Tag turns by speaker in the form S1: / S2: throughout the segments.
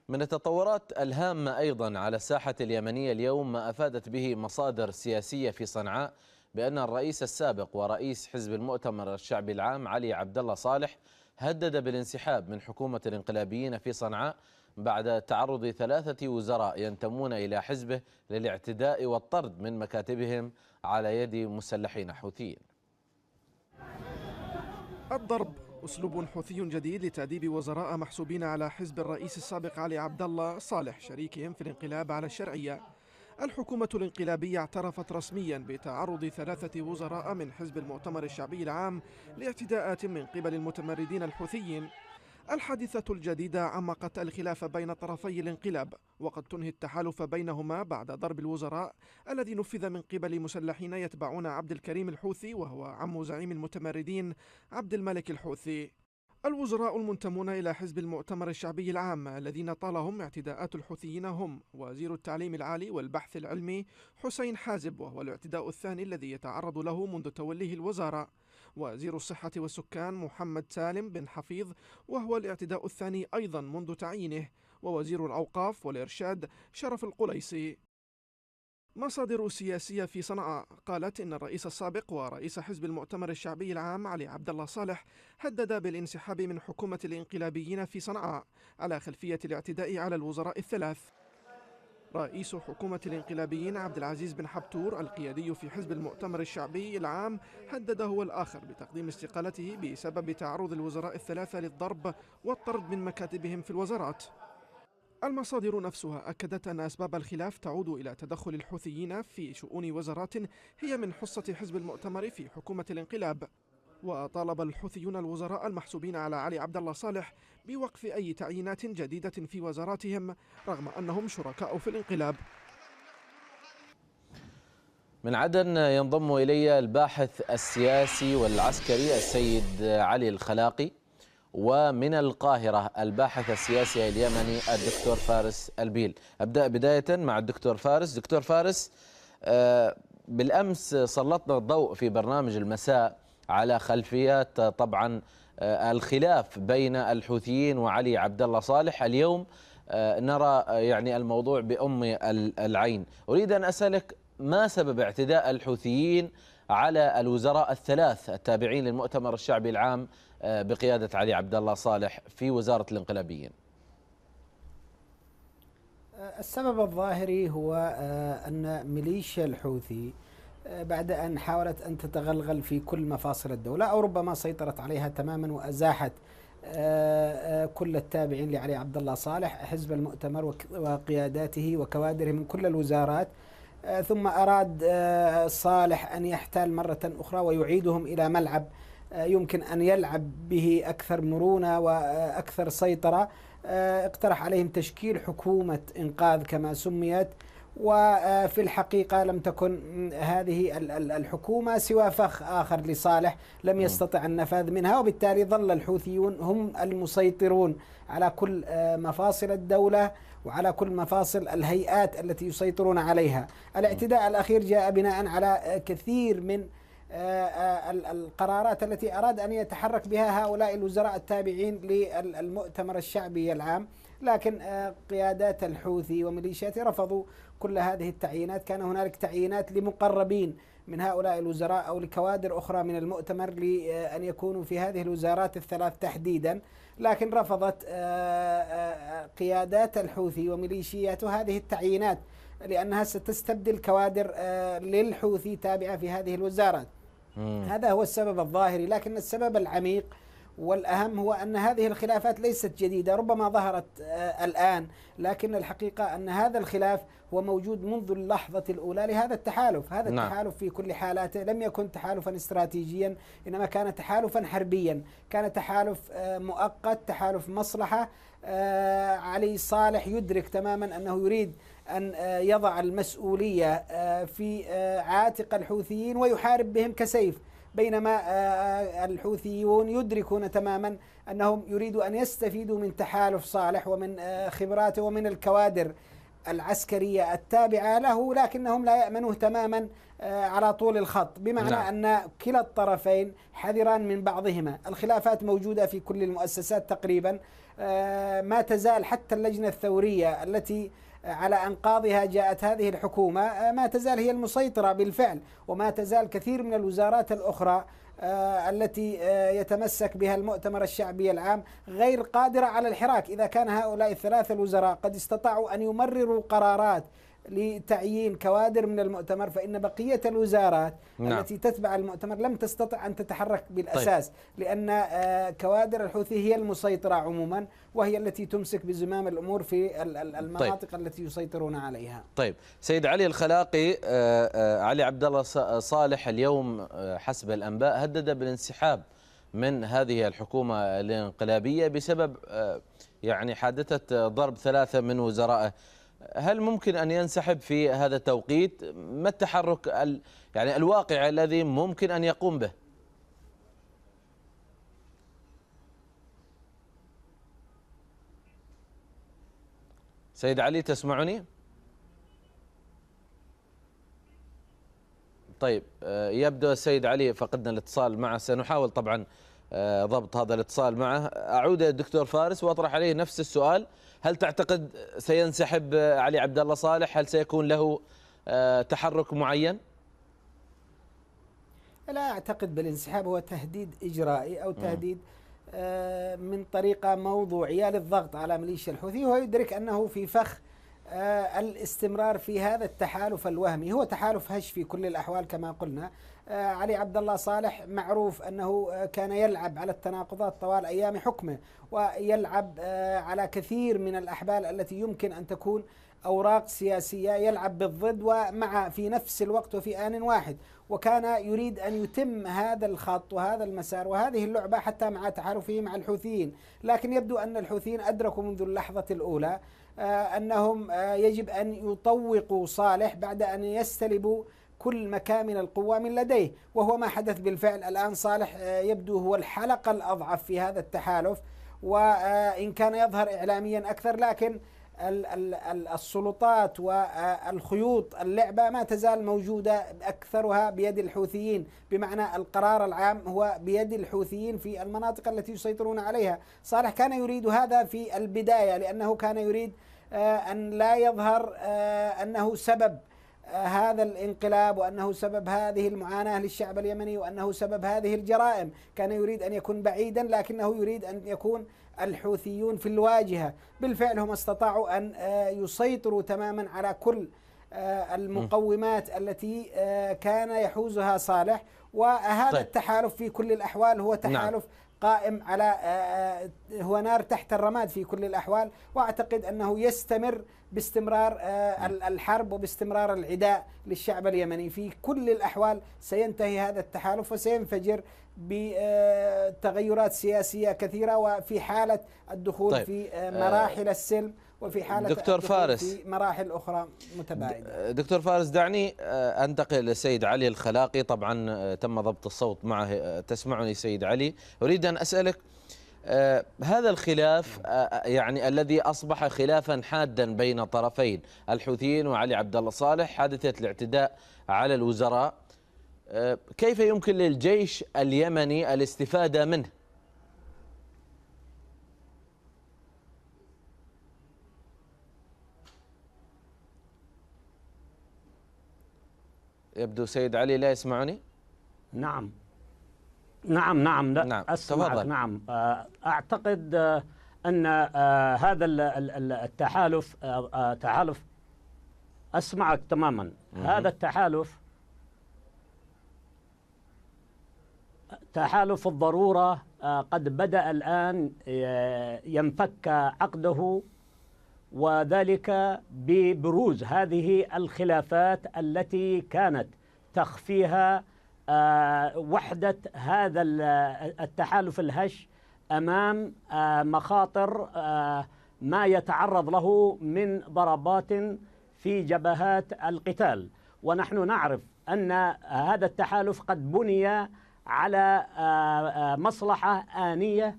S1: من التطورات الهامة أيضا على الساحة اليمنية اليوم ما أفادت به مصادر سياسية في صنعاء بأن الرئيس السابق ورئيس حزب المؤتمر الشعبي العام علي عبد الله صالح هدد بالانسحاب من حكومة الانقلابيين في صنعاء بعد تعرض 3 وزراء ينتمون إلى حزبه للاعتداء والطرد من مكاتبهم على يد مسلحين حوثيين.
S2: الضرب أسلوب حوثي جديد لتأديب وزراء محسوبين على حزب الرئيس السابق علي عبد الله صالح شريكهم في الانقلاب على الشرعية. الحكومة الانقلابية اعترفت رسميا بتعرض 3 وزراء من حزب المؤتمر الشعبي العام لاعتداءات من قبل المتمردين الحوثيين. الحادثة الجديدة عمقت الخلاف بين طرفي الانقلاب، وقد تنهي التحالف بينهما بعد ضرب الوزراء الذي نفذ من قبل مسلحين يتبعون عبد الكريم الحوثي وهو عم زعيم المتمردين عبد الملك الحوثي. الوزراء المنتمون إلى حزب المؤتمر الشعبي العام الذين طالهم اعتداءات الحوثيين هم وزير التعليم العالي والبحث العلمي حسين حازب، وهو الاعتداء الثاني الذي يتعرض له منذ توليه الوزارة، وزير الصحة والسكان محمد سالم بن حفيظ، وهو الاعتداء الثاني أيضا منذ تعيينه، ووزير الأوقاف والإرشاد شرف القليسي. مصادر سياسية في صنعاء قالت إن الرئيس السابق ورئيس حزب المؤتمر الشعبي العام علي عبد الله صالح هدد بالانسحاب من حكومة الانقلابيين في صنعاء على خلفية الاعتداء على الوزراء الثلاث. رئيس حكومة الانقلابيين عبد العزيز بن حبتور القيادي في حزب المؤتمر الشعبي العام هدد هو الآخر بتقديم استقالته بسبب تعرض الوزراء الثلاثة للضرب والطرد من مكاتبهم في الوزارات. المصادر نفسها أكدت أن أسباب الخلاف تعود إلى تدخل الحوثيين في شؤون وزارات هي من حصة حزب المؤتمر في حكومة الانقلاب. وطالب الحوثيون الوزراء المحسوبين على علي عبد الله صالح بوقف أي تعيينات جديدة في وزاراتهم رغم أنهم شركاء في الانقلاب.
S1: من عدن ينضم إلي الباحث السياسي والعسكري السيد علي الخلاقي، ومن القاهرة الباحث السياسي اليمني الدكتور فارس البيل. أبدأ بداية مع الدكتور فارس. دكتور فارس، بالأمس سلطنا الضوء في برنامج المساء على خلفيات طبعا الخلاف بين الحوثيين وعلي عبد الله صالح. اليوم نرى يعني الموضوع بأم العين. أريد أن أسألك ما سبب اعتداء الحوثيين على الوزراء الثلاث التابعين للمؤتمر الشعبي العام بقيادة علي عبد الله صالح في وزارة الانقلابيين؟
S3: السبب الظاهري هو أن ميليشيا الحوثي بعد أن حاولت أن تتغلغل في كل مفاصل الدولة، أو ربما سيطرت عليها تماما وأزاحت كل التابعين لعلي عبد الله صالح، حزب المؤتمر وقياداته وكوادره من كل الوزارات، ثم أراد صالح أن يحتال مرة أخرى ويعيدهم إلى ملعب يمكن أن يلعب به أكثر مرونة وأكثر سيطرة. اقترح عليهم تشكيل حكومة إنقاذ كما سميت، وفي الحقيقة لم تكن هذه الحكومة سوى فخ آخر لصالح لم يستطع النفاذ منها، وبالتالي ظل الحوثيون هم المسيطرون على كل مفاصل الدولة وعلى كل مفاصل الهيئات التي يسيطرون عليها. الاعتداء الأخير جاء بناء على كثير من القرارات التي أراد أن يتحرك بها هؤلاء الوزراء التابعين للمؤتمر الشعبي العام، لكن قيادات الحوثي وميليشياته رفضوا كل هذه التعيينات. كان هنالك تعيينات لمقربين من هؤلاء الوزراء أو لكوادر أخرى من المؤتمر لأن يكونوا في هذه الوزارات الثلاث تحديدا، لكن رفضت قيادات الحوثي وميليشياته هذه التعيينات لأنها ستستبدل كوادر للحوثي تابعة في هذه الوزارات. هذا هو السبب الظاهري، لكن السبب العميق والأهم هو أن هذه الخلافات ليست جديدة، ربما ظهرت الآن، لكن الحقيقة أن هذا الخلاف هو موجود منذ اللحظة الأولى لهذا التحالف. هذا التحالف في كل حالاته لم يكن تحالفا استراتيجيا، إنما كان تحالفا حربيا، كان تحالف مؤقت، تحالف مصلحة. علي صالح يدرك تماما أنه يريد أن يضع المسؤولية في عاتق الحوثيين ويحارب بهم كسيف، بينما الحوثيون يدركون تماما أنهم يريدوا أن يستفيدوا من تحالف صالح ومن خبراته ومن الكوادر العسكرية التابعة له، لكنهم لا يأمنوه تماما على طول الخط، بمعنى أن كلا الطرفين حذران من بعضهما. الخلافات موجودة في كل المؤسسات تقريبا، ما تزال حتى اللجنة الثورية التي على أنقاضها جاءت هذه الحكومة ما تزال هي المسيطرة بالفعل، وما تزال كثير من الوزارات الأخرى التي يتمسك بها المؤتمر الشعبي العام غير قادرة على الحراك. إذا كان هؤلاء الثلاثة الوزراء قد استطاعوا أن يمرروا قرارات لتعيين كوادر من المؤتمر، فإن بقية الوزارات التي تتبع المؤتمر لم تستطع أن تتحرك بالأساس. لأن كوادر الحوثي هي المسيطرة عموما، وهي التي تمسك بزمام الأمور في المناطق التي يسيطرون عليها.
S1: طيب سيد علي الخلاقي، علي عبد الله صالح اليوم حسب الأنباء هدد بالانسحاب من هذه الحكومة الانقلابية بسبب يعني حادثة ضرب 3 من وزرائه. هل ممكن أن ينسحب في هذا التوقيت؟ ما التحرك يعني الواقع الذي ممكن أن يقوم به؟ سيد علي تسمعني؟ طيب يبدو السيد علي فقدنا الاتصال معه، سنحاول طبعا ضبط هذا الاتصال معه. أعود الدكتور فارس وأطرح عليه نفس السؤال، هل تعتقد سينسحب علي عبد الله صالح؟ هل سيكون له تحرك معين؟
S3: لا أعتقد بالانسحاب، هو تهديد إجرائي أو تهديد من طريقة موضوعية للضغط على ميليشيا الحوثي، وهو يدرك أنه في فخ الاستمرار في هذا التحالف الوهمي. هو تحالف هش في كل الأحوال كما قلنا. علي عبد الله صالح معروف أنه كان يلعب على التناقضات طوال أيام حكمه، ويلعب على كثير من الأحبال التي يمكن أن تكون أوراق سياسية، يلعب بالضد ومع في نفس الوقت وفي آن واحد، وكان يريد أن يتم هذا الخط وهذا المسار وهذه اللعبة حتى مع تحالفه مع الحوثيين. لكن يبدو أن الحوثيين أدركوا منذ اللحظة الأولى أنهم يجب أن يطوقوا صالح بعد أن يستلبوا كل مكامن القوة من لديه، وهو ما حدث بالفعل. الآن صالح يبدو هو الحلقة الأضعف في هذا التحالف، وإن كان يظهر إعلاميا أكثر، لكن السلطات والخيوط اللعبة ما تزال موجودة، أكثرها بيد الحوثيين، بمعنى القرار العام هو بيد الحوثيين في المناطق التي يسيطرون عليها. صالح كان يريد هذا في البداية، لأنه كان يريد أن لا يظهر أنه سبب هذا الانقلاب، وأنه سبب هذه المعاناة للشعب اليمني، وأنه سبب هذه الجرائم. كان يريد أن يكون بعيدا، لكنه يريد أن يكون الحوثيون في الواجهة. بالفعل هم استطاعوا أن يسيطروا تماما على كل المقومات التي كان يحوزها صالح، وهذا التحالف في كل الأحوال هو تحالف قائم على هو نار تحت الرماد في كل الأحوال. وأعتقد أنه يستمر باستمرار الحرب وباستمرار العداء للشعب اليمني. في كل الأحوال سينتهي هذا التحالف وسينفجر بتغيرات سياسية كثيرة، وفي حالة الدخول في مراحل السلم، وفي حالة
S1: دكتور فارس
S3: في مراحل أخرى متباعدة.
S1: دكتور فارس دعني أنتقل للسيد علي الخلاقي. طبعا تم ضبط الصوت معه، تسمعني سيد علي؟ أريد أن أسألك هذا الخلاف يعني الذي أصبح خلافا حادا بين طرفين الحوثيين وعلي عبد الله صالح، حادثة الاعتداء على الوزراء، كيف يمكن للجيش اليمني الاستفادة منه؟ يبدو سيد علي لا يسمعني.
S4: نعم لا أسمعك.
S1: تفضل.
S4: نعم أعتقد أن هذا التحالف تحالف أسمعك تماما. هذا التحالف تحالف الضرورة قد بدأ الآن ينفك عقده، وذلك ببروز هذه الخلافات التي كانت تخفيها وحدة هذا التحالف الهش أمام مخاطر ما يتعرض له من ضربات في جبهات القتال. ونحن نعرف أن هذا التحالف قد بني على مصلحة آنية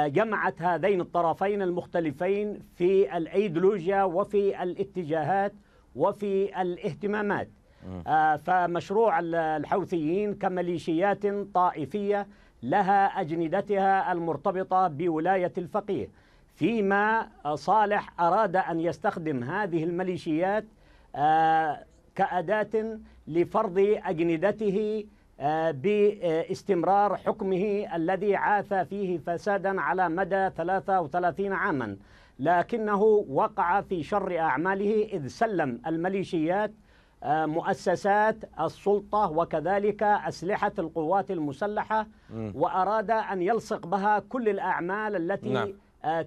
S4: جمعت هذين الطرفين المختلفين في الأيديولوجيا وفي الاتجاهات وفي الاهتمامات. فمشروع الحوثيين كميليشيات طائفية لها أجندتها المرتبطة بولاية الفقيه، فيما صالح أراد أن يستخدم هذه الميليشيات كأداة لفرض أجندته باستمرار حكمه الذي عاث فيه فسادا على مدى 33 عاما، لكنه وقع في شر أعماله إذ سلم الميليشيات مؤسسات السلطة وكذلك أسلحة القوات المسلحة، وأراد أن يلصق بها كل الأعمال التي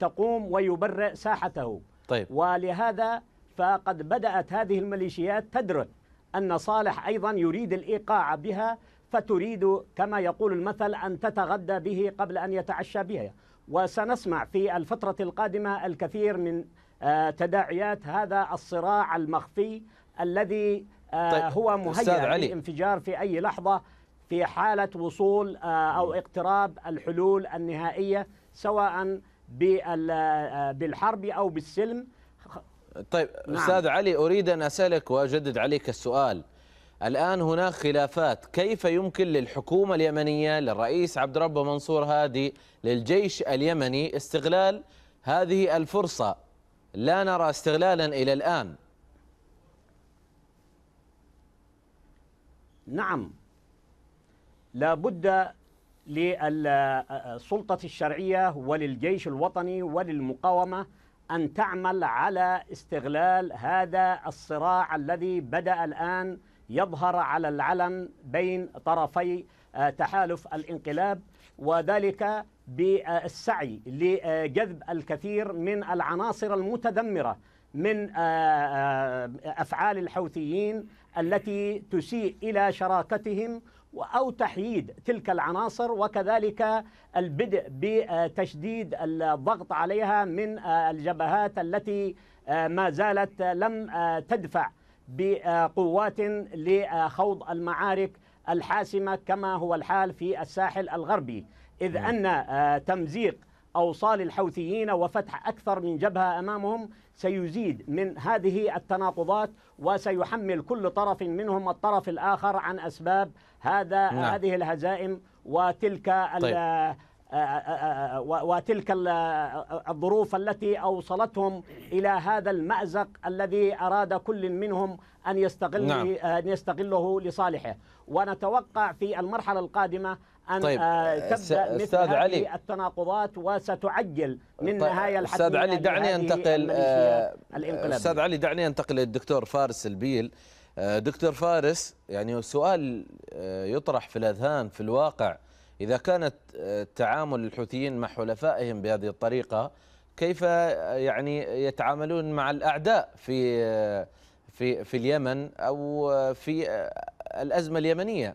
S4: تقوم ويبرئ ساحته.
S1: طيب.
S4: ولهذا فقد بدأت هذه الميليشيات تدرك أن صالح أيضا يريد الإيقاع بها، فتريد كما يقول المثل أن تتغدى به قبل أن يتعشى بها. وسنسمع في الفترة القادمة الكثير من تداعيات هذا الصراع المخفي الذي هو مهيأ للانفجار في أي لحظة في حالة وصول أو اقتراب الحلول النهائية، سواء بالحرب أو بالسلم.
S1: طيب نعم. أستاذ علي، أريد أن أسألك وأجدد عليك السؤال. الآن هناك خلافات، كيف يمكن للحكومة اليمنية، للرئيس عبد ربه منصور هادي، للجيش اليمني استغلال هذه الفرصة؟ لا نرى استغلالا إلى الآن.
S4: نعم، لابد للسلطة الشرعية وللجيش الوطني وللمقاومة أن تعمل على استغلال هذا الصراع الذي بدأ الآن يظهر على العلن بين طرفي تحالف الانقلاب، وذلك بالسعي لجذب الكثير من العناصر المتذمرة من أفعال الحوثيين التي تسيء إلى شراكتهم، أو تحييد تلك العناصر، وكذلك البدء بتشديد الضغط عليها من الجبهات التي ما زالت لم تدفع بقوات لخوض المعارك الحاسمة كما هو الحال في الساحل الغربي، إذ أن تمزيق أوصال الحوثيين وفتح أكثر من جبهة أمامهم سيزيد من هذه التناقضات، وسيحمل كل طرف منهم الطرف الآخر عن أسباب هذه الهزائم وتلك وتلك الظروف التي أوصلتهم إلى هذا المأزق الذي أراد كل منهم أن يستغله لصالحه. ونتوقع في المرحلة القادمة أن تبدأ مثل هذه التناقضات وستعجل من نهاية الحتمية.
S1: أستاذ علي دعني أنتقل أستاذ علي دعني أنتقل للدكتور فارس البيل. دكتور فارس، يعني سؤال يطرح في الأذهان في الواقع، إذا كانت تعامل الحوثيين مع حلفائهم بهذه الطريقة، كيف يعني يتعاملون مع الأعداء في اليمن أو في الأزمة اليمنية؟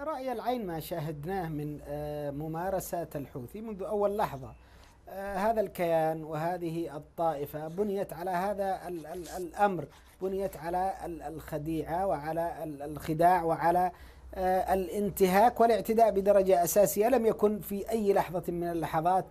S3: رأي العين ما شاهدناه من ممارسات الحوثي منذ أول لحظة. هذا الكيان وهذه الطائفة بنيت على هذا الأمر، بنيت على الخديعة وعلى الخداع وعلى الانتهاك والاعتداء بدرجة أساسية. لم يكن في أي لحظة من اللحظات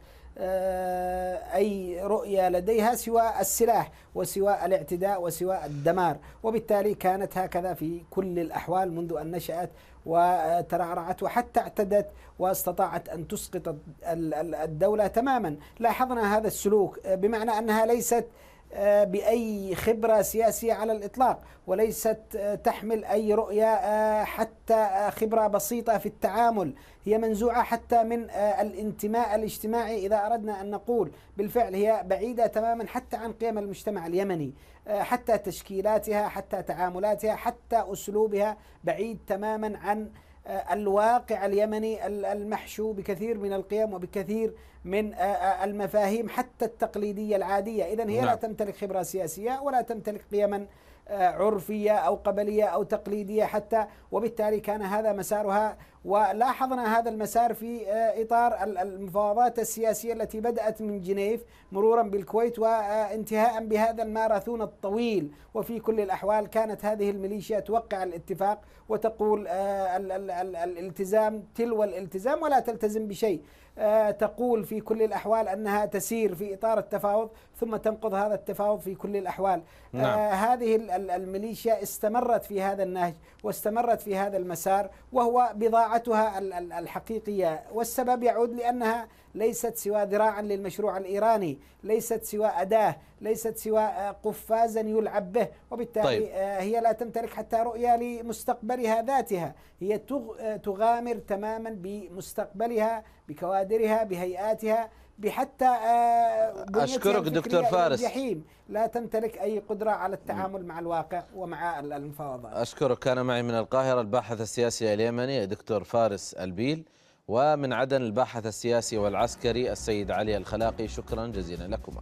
S3: أي رؤية لديها سوى السلاح وسوى الاعتداء وسوى الدمار، وبالتالي كانت هكذا في كل الأحوال منذ أن نشأت وترعرعت وحتى اعتدت واستطاعت أن تسقط الدولة تماما. لاحظنا هذا السلوك، بمعنى أنها ليست بأي خبرة سياسية على الإطلاق، وليست تحمل أي رؤية حتى خبرة بسيطة في التعامل، هي منزوعة حتى من الانتماء الاجتماعي إذا أردنا أن نقول. بالفعل هي بعيدة تماما حتى عن قيم المجتمع اليمني، حتى تشكيلاتها، حتى تعاملاتها، حتى أسلوبها بعيد تماما عن الواقع اليمني المحشو بكثير من القيم وبكثير من المفاهيم حتى التقليدية العادية. إذن هي لا تمتلك خبرة سياسية ولا تمتلك قيما عرفية أو قبلية أو تقليدية حتى، وبالتالي كان هذا مسارها. ولاحظنا هذا المسار في إطار المفاوضات السياسية التي بدأت من جنيف مرورا بالكويت وانتهاء بهذا الماراثون الطويل. وفي كل الأحوال كانت هذه الميليشيا توقع الاتفاق وتقول الالتزام تلو الالتزام ولا تلتزم بشيء، تقول في كل الأحوال أنها تسير في إطار التفاوض ثم تنقض هذا التفاوض في كل الأحوال. نعم. هذه الميليشيا استمرت في هذا النهج واستمرت في هذا المسار، وهو بضاعتها الحقيقية. والسبب يعود لأنها ليست سوى ذراعا للمشروع الإيراني، ليست سوى أداة، ليست سوى قفازا يلعب به، وبالتالي هي لا تمتلك حتى رؤية لمستقبلها ذاتها. هي تغامر تماما بمستقبلها، بكوادرها، بهيئاتها، بحتى
S1: أشكرك دكتور فارس.
S3: الجحيم. لا تمتلك أي قدرة على التعامل مع الواقع ومع المفاوضات.
S1: أشكرك. كان معي من القاهرة الباحث السياسي اليمني دكتور فارس البيل، ومن عدن الباحث السياسي والعسكري السيد علي الخلاقي. شكرا جزيلا لكما.